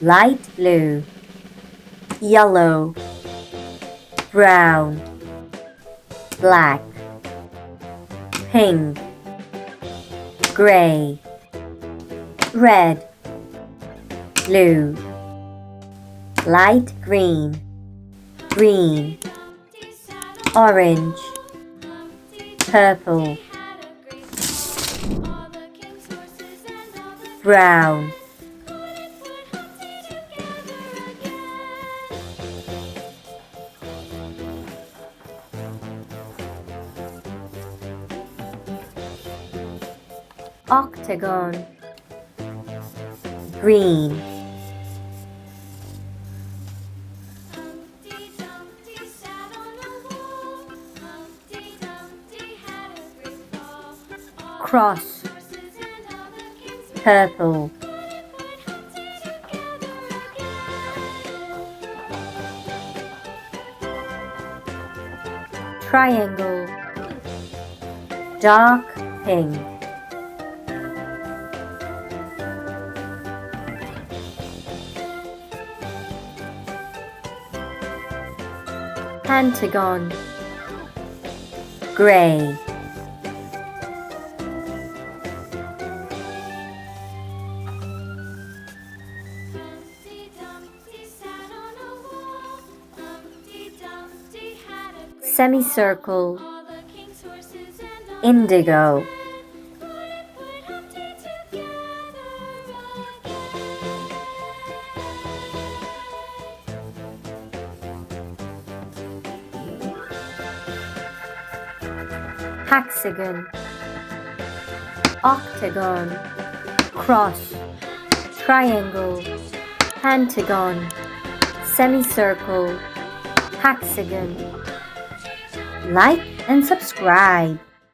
light blue, yellow, brown, black, pink, gray, red, blue, light green, green, orange, purple, brown, octagon, green, cross, purple, triangle, dark pink, Pentagon, gray, semicircle, indigo, hexagon, octagon, cross, triangle, pentagon, semicircle, hexagon. Like and subscribe.